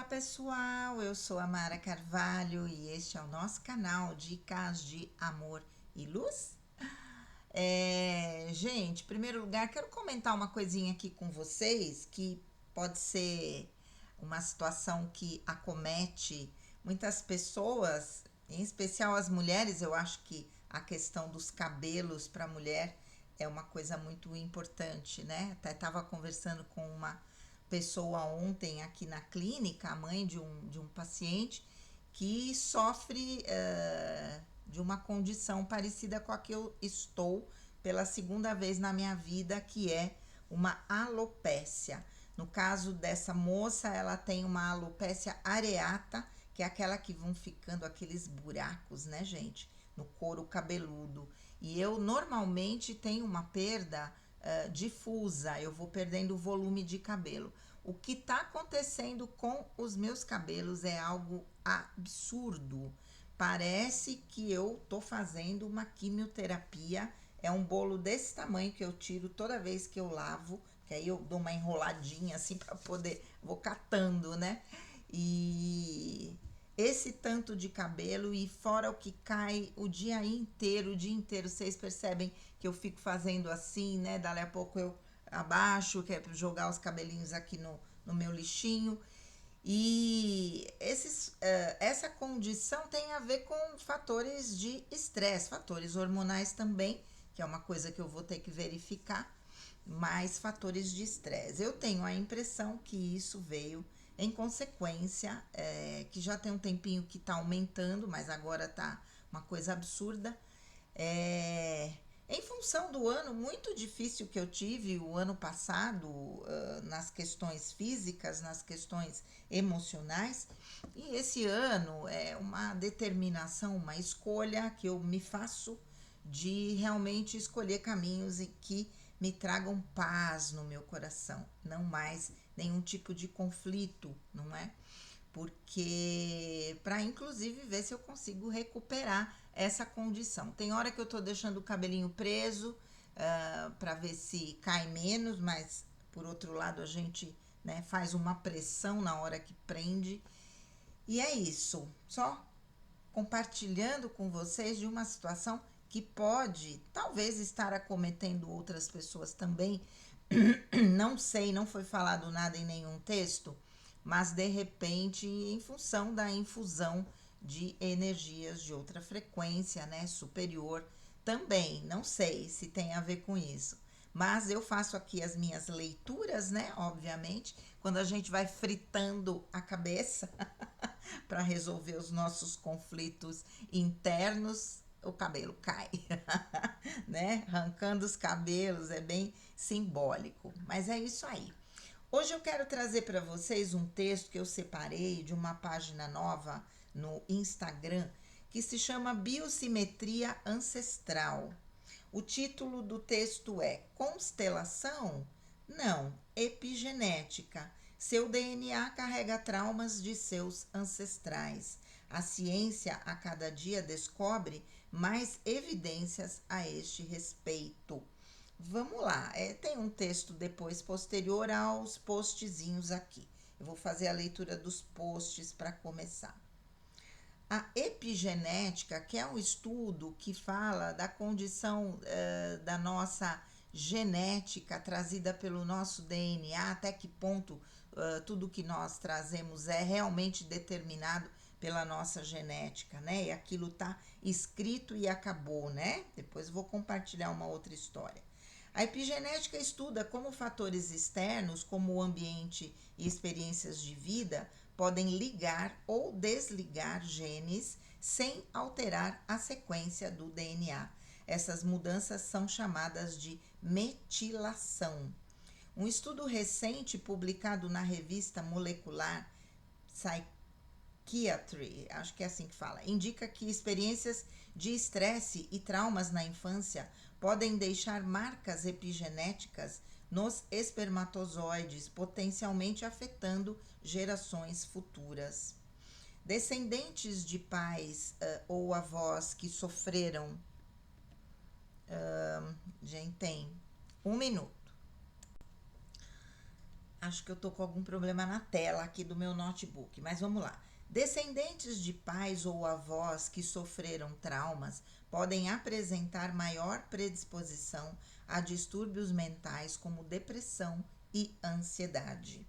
Pessoal, eu sou a Mara Carvalho e este é o nosso canal Dicas de Amor e Luz. Gente, em primeiro lugar, quero comentar uma coisinha aqui com vocês que pode ser uma situação que acomete muitas pessoas, em especial as mulheres. Eu acho que a questão dos cabelos para a mulher é uma coisa muito importante, né? Até estava conversando com uma pessoa ontem aqui na clínica, a mãe de um paciente que sofre de uma condição parecida com a que eu estou pela segunda vez na minha vida, que é uma alopécia. No caso dessa moça, ela tem uma alopécia areata, que é aquela que vão ficando aqueles buracos, né, gente, no couro cabeludo. E eu normalmente tenho uma perda difusa, eu vou perdendo o volume de cabelo. O que está acontecendo com os meus cabelos é algo absurdo. Parece que eu tô fazendo uma quimioterapia. É um bolo desse tamanho que eu tiro toda vez que eu lavo, que aí eu dou uma enroladinha assim para poder, vou catando, né? E esse tanto de cabelo e fora o que cai o dia inteiro, vocês percebem que eu fico fazendo assim, né? Dali a pouco eu abaixo, que é para jogar os cabelinhos aqui no meu lixinho. E essa condição tem a ver com fatores de estresse, fatores hormonais também, que é uma coisa que eu vou ter que verificar, mas fatores de estresse. Eu tenho a impressão que isso veio em consequência, que já tem um tempinho que está aumentando, mas agora está uma coisa absurda. Em função do ano muito difícil que eu tive o ano passado, nas questões físicas, nas questões emocionais, e esse ano é uma determinação, uma escolha que eu me faço de realmente escolher caminhos e que me tragam paz no meu coração, não mais nenhum tipo de conflito, não é? Porque para inclusive ver se eu consigo recuperar essa condição. Tem hora que eu tô deixando o cabelinho preso para ver se cai menos, mas por outro lado a gente, né, faz uma pressão na hora que prende. E é isso, só compartilhando com vocês de uma situação que pode talvez estar acometendo outras pessoas também. Não sei, não foi falado nada em nenhum texto, mas de repente, em função da infusão de energias de outra frequência, né, superior, também, não sei se tem a ver com isso. Mas eu faço aqui as minhas leituras, né, obviamente, quando a gente vai fritando a cabeça para resolver os nossos conflitos internos, o cabelo cai, né? Arrancando os cabelos é bem simbólico, mas é isso aí. Hoje eu quero trazer para vocês um texto que eu separei de uma página nova no Instagram que se chama Biosimetria Ancestral. O título do texto é Constelação? Não, Epigenética. Seu DNA carrega traumas de seus ancestrais. A ciência a cada dia descobre mais evidências a este respeito. Vamos lá, tem um texto depois posterior aos postzinhos aqui. Eu vou fazer a leitura dos posts para começar. A epigenética, que é um estudo que fala da condição da nossa genética trazida pelo nosso DNA, até que ponto tudo que nós trazemos é realmente determinado pela nossa genética, né? E aquilo tá escrito e acabou, né? Depois vou compartilhar uma outra história. A epigenética estuda como fatores externos, como o ambiente e experiências de vida, podem ligar ou desligar genes sem alterar a sequência do DNA. Essas mudanças são chamadas de metilação. Um estudo recente publicado na revista molecular Psychiatry, acho que é assim que fala, indica que experiências de estresse e traumas na infância podem deixar marcas epigenéticas nos espermatozoides, potencialmente afetando gerações futuras. Descendentes de pais ou avós que sofreram. Gente, tem 1 minuto. Acho que eu tô com algum problema na tela aqui do meu notebook, mas vamos lá. Descendentes de pais ou avós que sofreram traumas podem apresentar maior predisposição a distúrbios mentais como depressão e ansiedade.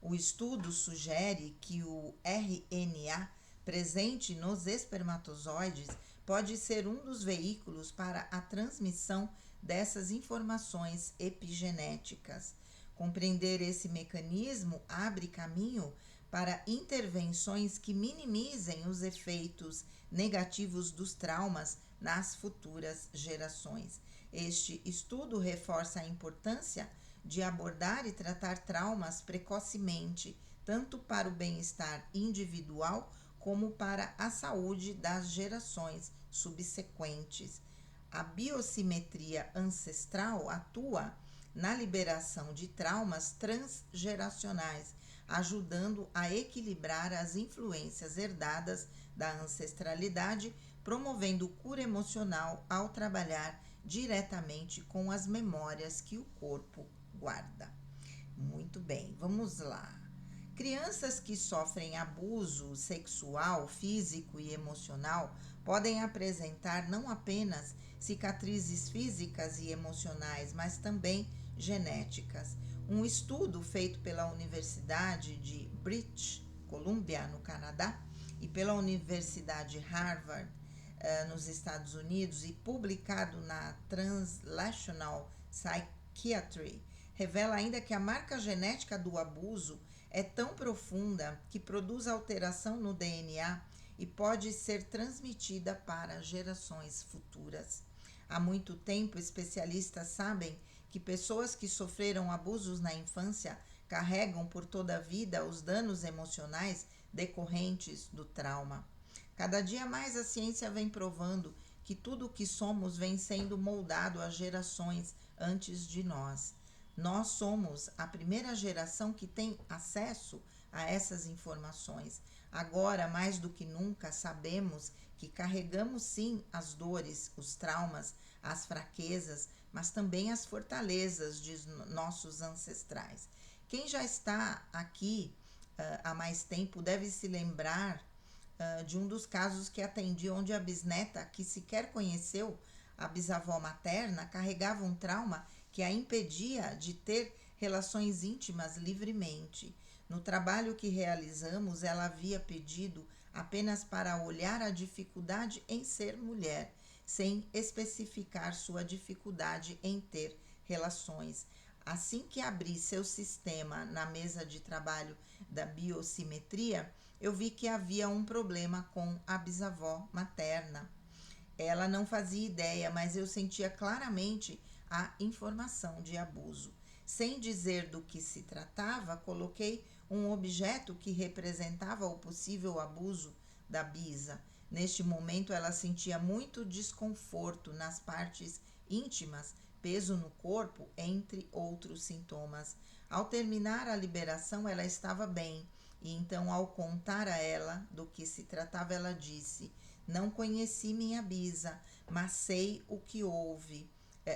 O estudo sugere que o RNA presente nos espermatozoides pode ser um dos veículos para a transmissão dessas informações epigenéticas. Compreender esse mecanismo abre caminho para intervenções que minimizem os efeitos negativos dos traumas nas futuras gerações. Este estudo reforça a importância de abordar e tratar traumas precocemente, tanto para o bem-estar individual como para a saúde das gerações subsequentes. A biosimetria ancestral atua na liberação de traumas transgeracionais, ajudando a equilibrar as influências herdadas da ancestralidade, promovendo cura emocional ao trabalhar diretamente com as memórias que o corpo guarda. Muito bem, vamos lá. Crianças que sofrem abuso sexual, físico e emocional podem apresentar não apenas cicatrizes físicas e emocionais, mas também genéticas. Um estudo feito pela Universidade de British Columbia, no Canadá, e pela Universidade Harvard, nos Estados Unidos, e publicado na Translational Psychiatry, revela ainda que a marca genética do abuso é tão profunda que produz alteração no DNA e pode ser transmitida para gerações futuras. Há muito tempo, especialistas sabem que pessoas que sofreram abusos na infância carregam por toda a vida os danos emocionais decorrentes do trauma. Cada dia mais a ciência vem provando que tudo o que somos vem sendo moldado a gerações antes de nós. Nós somos a primeira geração que tem acesso a essas informações. Agora, mais do que nunca, sabemos que carregamos sim as dores, os traumas, as fraquezas, mas também as fortalezas de nossos ancestrais. Quem já está aqui há mais tempo deve se lembrar de um dos casos que atendi, onde a bisneta, que sequer conheceu a bisavó materna, carregava um trauma que a impedia de ter relações íntimas livremente. No trabalho que realizamos, ela havia pedido apenas para olhar a dificuldade em ser mulher, sem especificar sua dificuldade em ter relações. Assim que abri seu sistema na mesa de trabalho da biosimetria, eu vi que havia um problema com a bisavó materna. Ela não fazia ideia, mas eu sentia claramente a informação de abuso. Sem dizer do que se tratava, coloquei um objeto que representava o possível abuso da bisa. Neste momento, ela sentia muito desconforto nas partes íntimas, peso no corpo, entre outros sintomas. Ao terminar a liberação, ela estava bem, e então, ao contar a ela do que se tratava, ela disse: "Não conheci minha bisa, mas sei o que houve.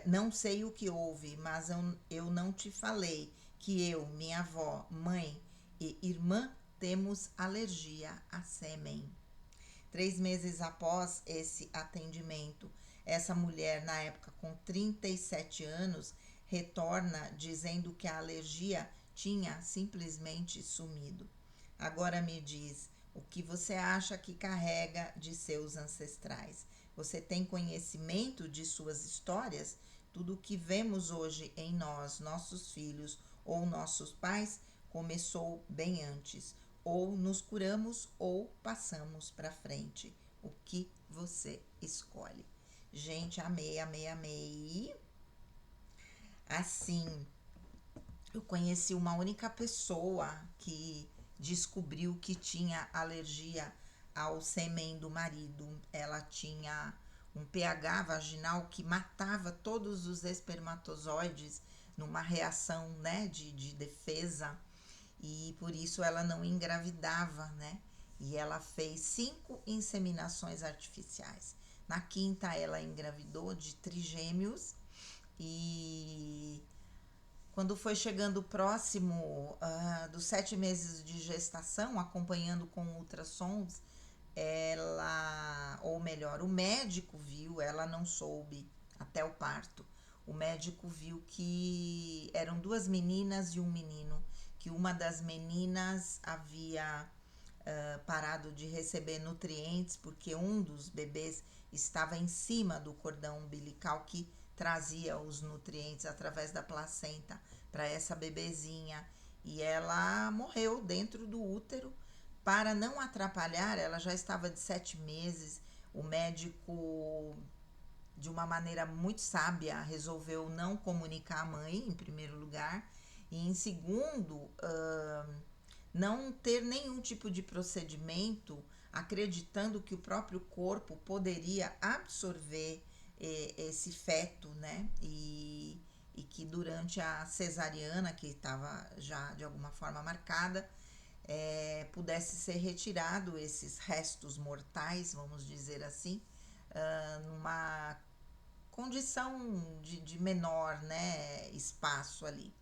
Não sei o que houve, mas eu não te falei que eu, minha avó, mãe e irmã temos alergia a sêmen." 3 meses após esse atendimento, essa mulher, na época com 37 anos, retorna dizendo que a alergia tinha simplesmente sumido. Agora me diz, o que você acha que carrega de seus ancestrais? Você tem conhecimento de suas histórias? Tudo o que vemos hoje em nós, nossos filhos ou nossos pais, começou bem antes. Ou nos curamos ou passamos para frente. O que você escolhe? Gente, amei, amei, amei. Assim, eu conheci uma única pessoa que descobriu que tinha alergia ao sêmen do marido. Ela tinha um pH vaginal que matava todos os espermatozoides numa reação, né, de defesa, e por isso ela não engravidava, né? E ela fez 5 inseminações artificiais. Na quinta ela engravidou de trigêmeos e Quando foi chegando próximo dos 7 meses de gestação, acompanhando com ultrassons, ela, ou melhor, o médico viu, ela não soube até o parto. O médico viu que eram duas meninas e um menino, que uma das meninas havia parado de receber nutrientes porque um dos bebês estava em cima do cordão umbilical que trazia os nutrientes através da placenta para essa bebezinha, e ela morreu dentro do útero. Para não atrapalhar, ela já estava de 7 meses. O médico, de uma maneira muito sábia, resolveu não comunicar à mãe, em primeiro lugar, e em segundo, não ter nenhum tipo de procedimento, acreditando que o próprio corpo poderia absorver esse feto, né? E que durante a cesariana, que estava já de alguma forma marcada, pudesse ser retirado esses restos mortais, vamos dizer assim, numa condição de menor, né, espaço ali.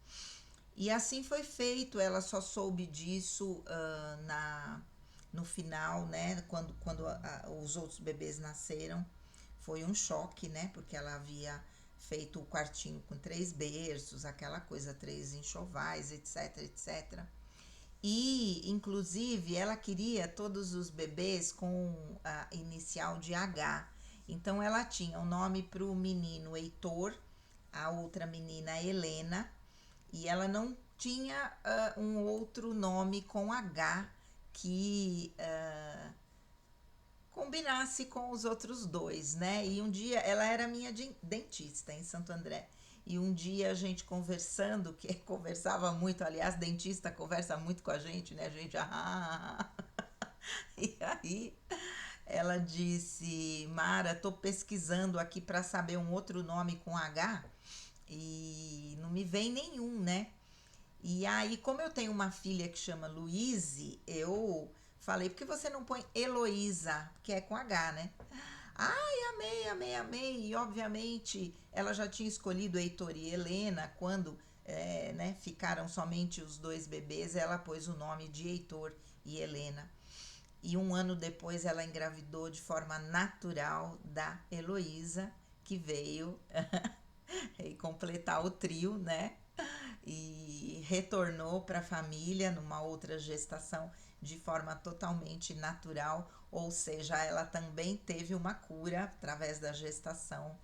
E assim foi feito. Ela só soube disso no final, né, quando os outros bebês nasceram. Foi um choque, né, porque ela havia feito o quartinho com 3 berços, aquela coisa, 3 enxovais, etc, etc. E, inclusive, ela queria todos os bebês com a inicial de H. Então, ela tinha o nome para o menino Heitor, a outra menina Helena, e ela não tinha um outro nome com H que combinasse com os outros dois, né? E um dia, ela era minha dentista em Santo André. E um dia a gente conversando, que conversava muito, aliás, dentista conversa muito com a gente, né? A gente, e aí ela disse: Mara, tô pesquisando aqui para saber um outro nome com H e não me vem nenhum, né? E aí, como eu tenho uma filha que chama Luíse, eu falei: por que você não põe Heloísa, que é com H, né? Ai, amei, amei, amei. E obviamente ela já tinha escolhido Heitor e Helena. Quando né, ficaram somente os dois bebês, ela pôs o nome de Heitor e Helena. E um ano depois ela engravidou de forma natural da Heloísa, que veio completar o trio, né? E retornou para a família numa outra gestação de forma totalmente natural, ou seja, ela também teve uma cura através da gestação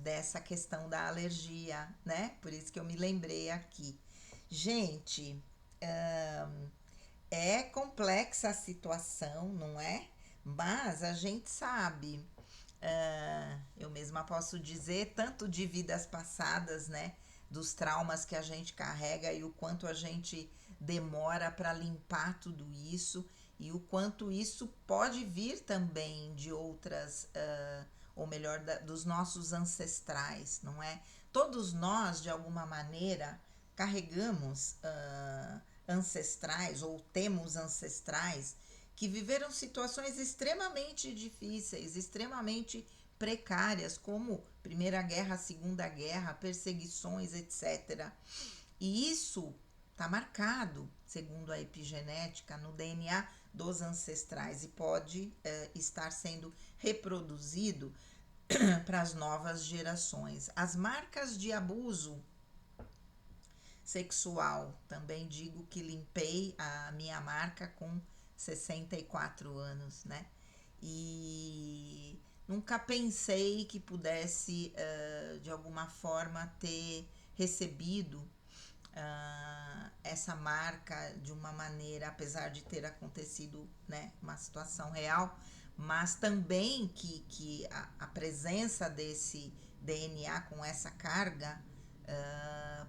dessa questão da alergia, né? Por isso que eu me lembrei aqui. Gente, é complexa a situação, não é? Mas a gente sabe, eu mesma posso dizer, tanto de vidas passadas, né? Dos traumas que a gente carrega e o quanto a gente demora para limpar tudo isso e o quanto isso pode vir também de outras, ou melhor, dos nossos ancestrais, não é? Todos nós, de alguma maneira, carregamos ancestrais ou temos ancestrais que viveram situações extremamente difíceis, extremamente precárias, como Primeira Guerra, Segunda Guerra, perseguições, etc. E isso está marcado, segundo a epigenética, no DNA dos ancestrais e pode estar sendo reproduzido para as novas gerações. As marcas de abuso sexual, também digo que limpei a minha marca com 64 anos, né? E nunca pensei que pudesse, de alguma forma, ter recebido essa marca de uma maneira, apesar de ter acontecido, né, uma situação real, mas também que a presença desse DNA com essa carga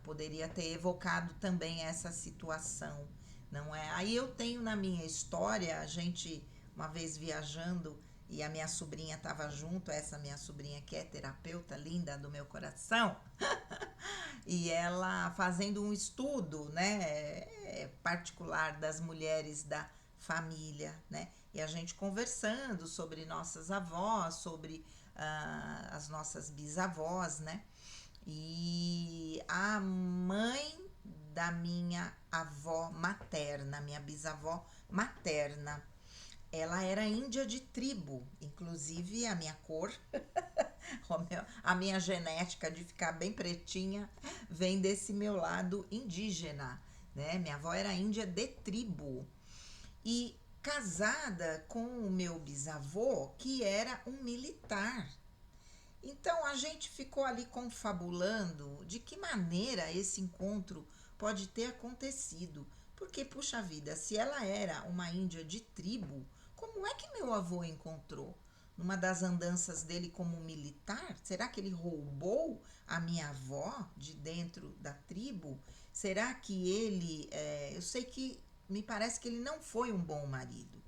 poderia ter evocado também essa situação, não é? Aí eu tenho na minha história, a gente uma vez viajando e a minha sobrinha estava junto, essa minha sobrinha que é terapeuta linda do meu coração, e ela fazendo um estudo, né, particular das mulheres da família, né, e a gente conversando sobre nossas avós, sobre as nossas bisavós, né, E a mãe da minha avó materna, minha bisavó materna, ela era índia de tribo, inclusive a minha cor, a minha genética de ficar bem pretinha vem desse meu lado indígena, né? Minha avó era índia de tribo e casada com o meu bisavô, que era um militar. Então a gente ficou ali confabulando de que maneira esse encontro pode ter acontecido. Porque, puxa vida, se ela era uma índia de tribo, como é que meu avô encontrou? Numa das andanças dele como militar? Será que ele roubou a minha avó de dentro da tribo? Será que ele. Eu sei que me parece que ele não foi um bom marido,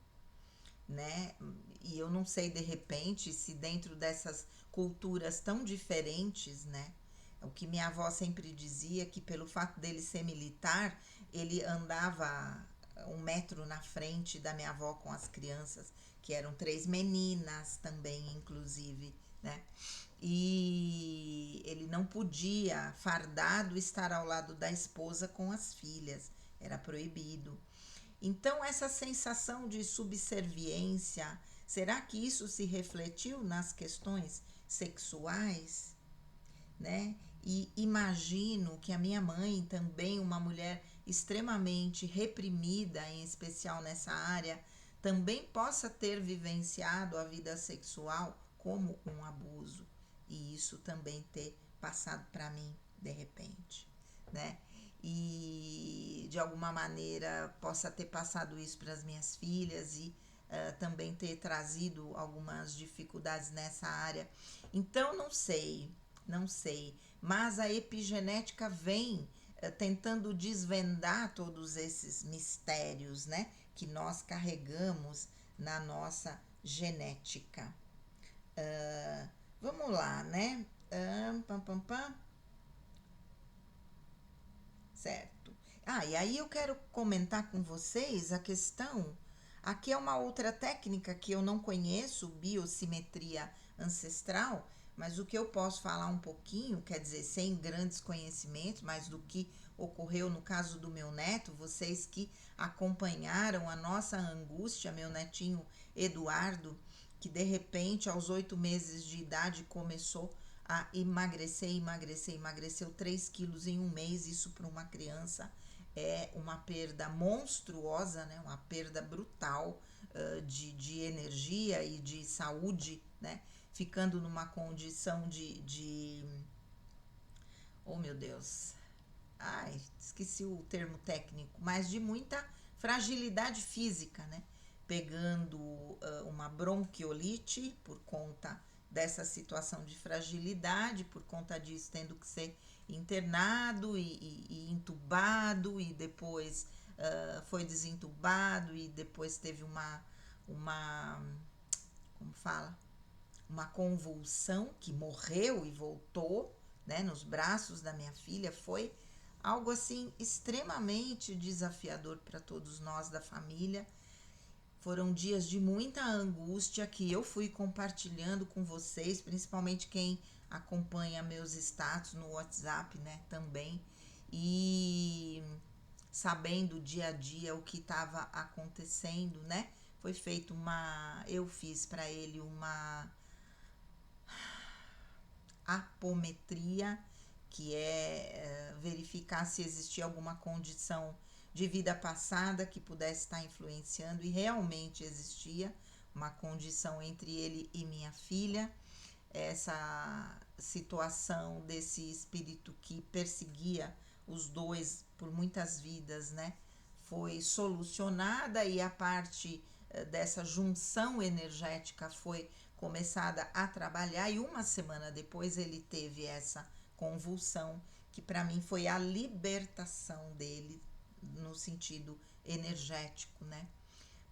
né? E eu não sei de repente se dentro dessas culturas tão diferentes, né? O que minha avó sempre dizia que pelo fato dele ser militar, ele andava 1 metro na frente da minha avó com as crianças, que eram 3 meninas também, inclusive, né? E ele não podia, fardado, estar ao lado da esposa com as filhas, era proibido. Então, essa sensação de subserviência, será que isso se refletiu nas questões sexuais, né? E imagino que a minha mãe, também uma mulher extremamente reprimida, em especial nessa área, também possa ter vivenciado a vida sexual como um abuso e isso também ter passado para mim de repente, né? E de alguma maneira possa ter passado isso para as minhas filhas e também ter trazido algumas dificuldades nessa área. Então, não sei, mas a epigenética vem tentando desvendar todos esses mistérios, né, que nós carregamos na nossa genética. Vamos lá, né? Pam, pam, pam. Certo. E aí eu quero comentar com vocês a questão. Aqui é uma outra técnica que eu não conheço, biosimetria ancestral, mas o que eu posso falar um pouquinho, quer dizer, sem grandes conhecimentos, mas do que ocorreu no caso do meu neto, vocês que acompanharam a nossa angústia, meu netinho Eduardo, que de repente aos 8 meses de idade começou a emagreceu 3 quilos em 1 mês. Isso para uma criança é uma perda monstruosa, né? Uma perda brutal de energia e de saúde, né? Ficando numa condição oh meu Deus, esqueci o termo técnico, mas de muita fragilidade física, né? Pegando uma bronquiolite por conta dessa situação de fragilidade, por conta disso tendo que ser internado e entubado e depois foi desentubado e depois teve uma como fala? Uma convulsão que morreu e voltou, né, nos braços da minha filha. Foi algo assim extremamente desafiador para todos nós da família. Foram dias de muita angústia que eu fui compartilhando com vocês, principalmente quem acompanha meus status no WhatsApp, né, também. E sabendo dia a dia o que estava acontecendo, né? Foi feito eu fiz para ele uma apometria, que é verificar se existia alguma condição de vida passada que pudesse estar influenciando, e realmente existia uma condição entre ele e minha filha. Essa situação desse espírito que perseguia os dois por muitas vidas, né, foi solucionada, e a parte dessa junção energética foi começada a trabalhar, e 1 semana depois ele teve essa convulsão, que para mim foi a libertação dele no sentido energético, né?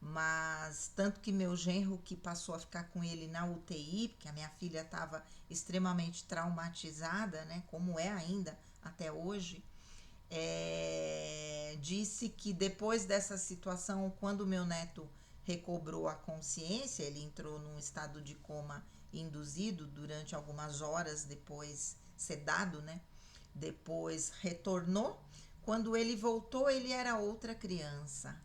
Mas tanto que meu genro, que passou a ficar com ele na UTI, porque a minha filha estava extremamente traumatizada, né, como é ainda até hoje, disse que depois dessa situação, quando meu neto recobrou a consciência, ele entrou num estado de coma induzido durante algumas horas depois, sedado, né? Depois retornou. Quando ele voltou, ele era outra criança.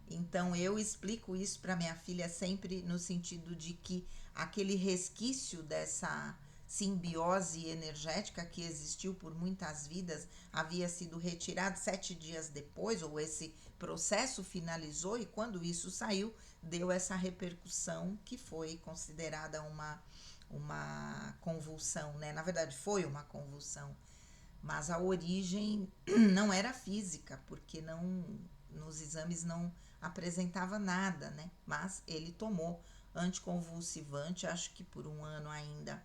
Então eu explico isso para minha filha sempre no sentido de que aquele resquício dessa simbiose energética que existiu por muitas vidas havia sido retirado 7 dias depois, ou esse processo finalizou, e quando isso saiu, deu essa repercussão que foi considerada uma convulsão, né? Na verdade, foi uma convulsão, mas a origem não era física, porque não, nos exames não apresentava nada, né? Mas ele tomou anticonvulsivante, acho que por 1 ano ainda.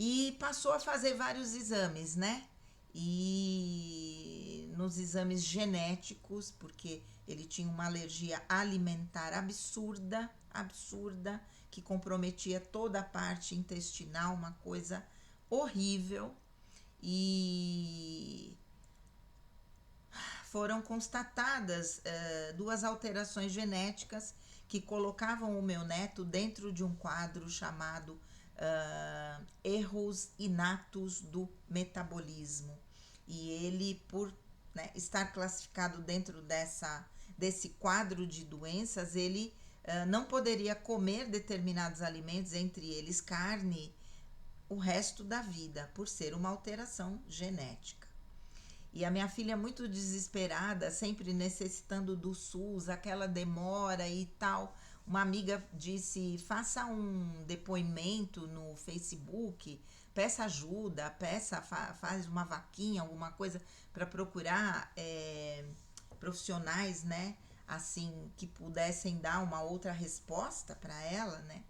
E passou a fazer vários exames, né? E nos exames genéticos, porque ele tinha uma alergia alimentar absurda, absurda, que comprometia toda a parte intestinal, uma coisa horrível. E foram constatadas 2 alterações genéticas que colocavam o meu neto dentro de um quadro chamado erros inatos do metabolismo. E ele, por, né, estar classificado dentro desse quadro de doenças, ele não poderia comer determinados alimentos, entre eles carne, o resto da vida, por ser uma alteração genética. E a minha filha muito desesperada, sempre necessitando do SUS, aquela demora e tal. Uma amiga disse: faça um depoimento no Facebook, peça ajuda, faz uma vaquinha, alguma coisa para procurar profissionais, né? Assim, que pudessem dar uma outra resposta para ela, né?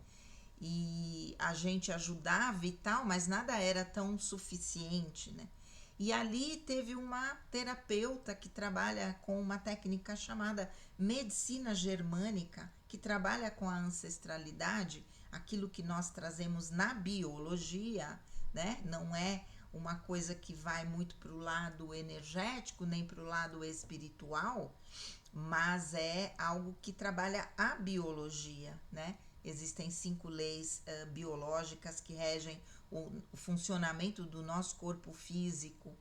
E a gente ajudava e tal, mas nada era tão suficiente, né? E ali teve uma terapeuta que trabalha com uma técnica chamada medicina germânica, que trabalha com a ancestralidade, aquilo que nós trazemos na biologia, né? Não é uma coisa que vai muito para o lado energético, nem para o lado espiritual, mas é algo que trabalha a biologia, né? Existem 5 leis biológicas que regem o funcionamento do nosso corpo físico,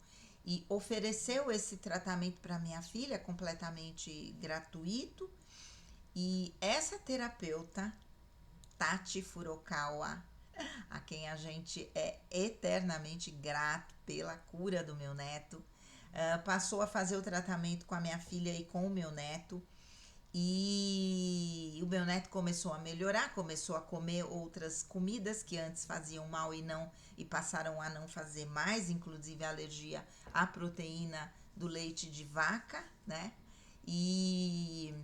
e ofereceu esse tratamento para minha filha completamente gratuito. E essa terapeuta, Tati Furukawa, a quem a gente é eternamente grato pela cura do meu neto, passou a fazer o tratamento com a minha filha e com o meu neto. E o meu neto começou a melhorar, começou a comer outras comidas que antes faziam mal e passaram a não fazer mais, inclusive a alergia à proteína do leite de vaca, né? E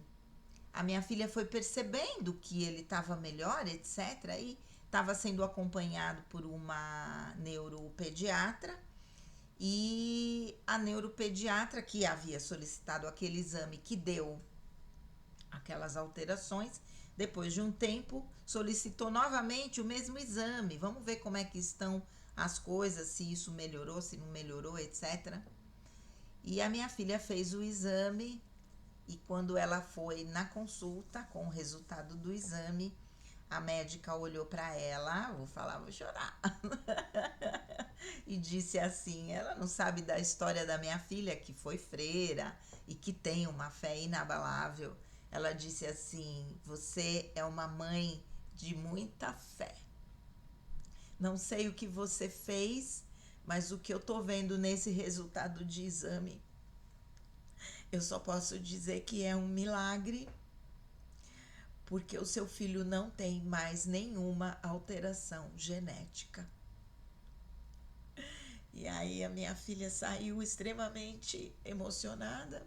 a minha filha foi percebendo que ele estava melhor, etc. E estava sendo acompanhado por uma neuropediatra. E a neuropediatra, que havia solicitado aquele exame que deu aquelas alterações, depois de um tempo solicitou novamente o mesmo exame. Vamos ver como é que estão as coisas, se isso melhorou, se não melhorou, etc. E a minha filha fez o exame, e quando ela foi na consulta com o resultado do exame, a médica olhou para ela, vou falar, vou chorar, e disse assim: ela não sabe da história da minha filha, que foi freira e que tem uma fé inabalável. Ela disse assim: você é uma mãe de muita fé. Não sei o que você fez, mas o que eu tô vendo nesse resultado de exame, eu só posso dizer que é um milagre, porque o seu filho não tem mais nenhuma alteração genética. E aí a minha filha saiu extremamente emocionada.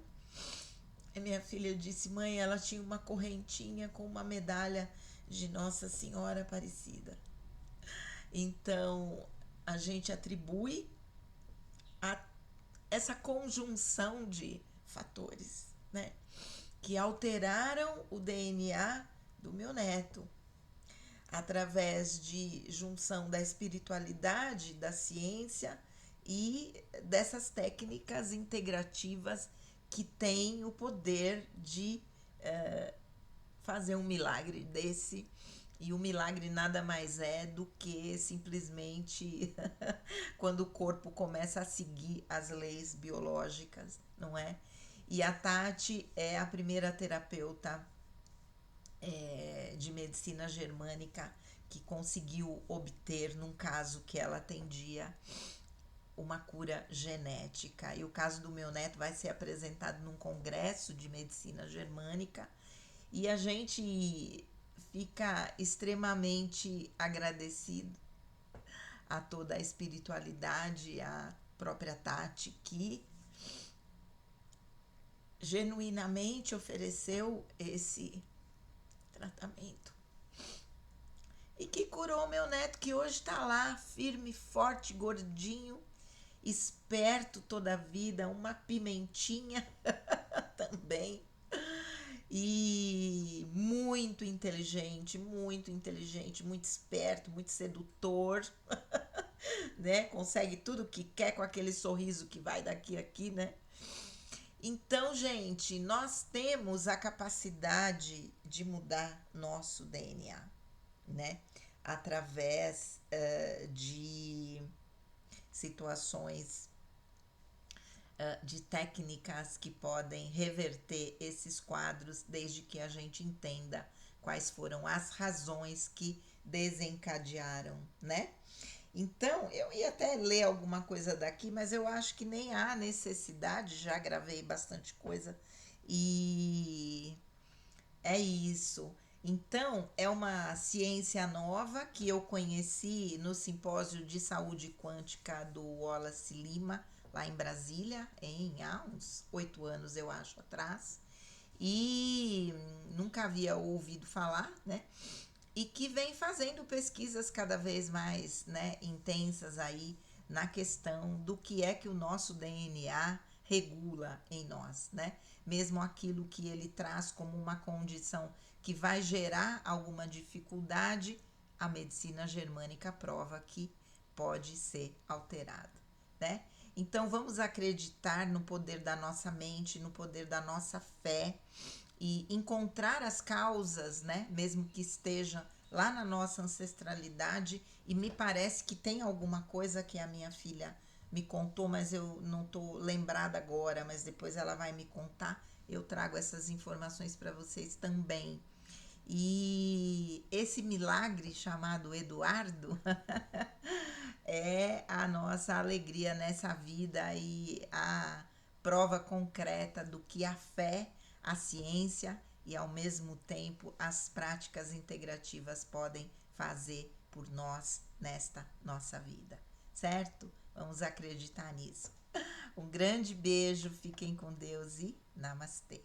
A minha filha disse: mãe, ela tinha uma correntinha com uma medalha de Nossa Senhora Aparecida. Então, a gente atribui a essa conjunção de fatores, né, que alteraram o DNA do meu neto, através de junção da espiritualidade, da ciência e dessas técnicas integrativas que têm o poder de fazer um milagre desse E o milagre nada mais é do que simplesmente quando o corpo começa a seguir as leis biológicas, não é? E a Tati é a primeira terapeuta de medicina germânica que conseguiu obter, num caso que ela atendia, uma cura genética. E o caso do meu neto vai ser apresentado num congresso de medicina germânica e a gente fica extremamente agradecido a toda a espiritualidade, a própria Tati, que genuinamente ofereceu esse tratamento e que curou meu neto, que hoje está lá, firme, forte, gordinho, esperto toda a vida, uma pimentinha também. E muito inteligente, muito esperto, muito sedutor, né? Consegue tudo o que quer com aquele sorriso que vai daqui a aqui, né? Então, gente, nós temos a capacidade de mudar nosso DNA, né? Através de situações, de técnicas que podem reverter esses quadros, desde que a gente entenda quais foram as razões que desencadearam, né? Então, eu ia até ler alguma coisa daqui, mas eu acho que nem há necessidade, já gravei bastante coisa e é isso. Então, é uma ciência nova que eu conheci no simpósio de saúde quântica do Wallace Lima, lá em Brasília, há uns 8 anos, eu acho, atrás. E nunca havia ouvido falar, né? E que vem fazendo pesquisas cada vez mais, né, intensas aí na questão do que é que o nosso DNA regula em nós, né? Mesmo aquilo que ele traz como uma condição que vai gerar alguma dificuldade, a medicina germânica prova que pode ser alterada, né? Então vamos acreditar no poder da nossa mente, no poder da nossa fé e encontrar as causas, né? Mesmo que esteja lá na nossa ancestralidade, e me parece que tem alguma coisa que a minha filha me contou, mas eu não estou lembrada agora, mas depois ela vai me contar. Eu trago essas informações para vocês também. E esse milagre chamado Eduardo é a nossa alegria nessa vida e a prova concreta do que a fé, a ciência e ao mesmo tempo as práticas integrativas podem fazer por nós nesta nossa vida, certo? Vamos acreditar nisso. Um grande beijo, fiquem com Deus e namastê.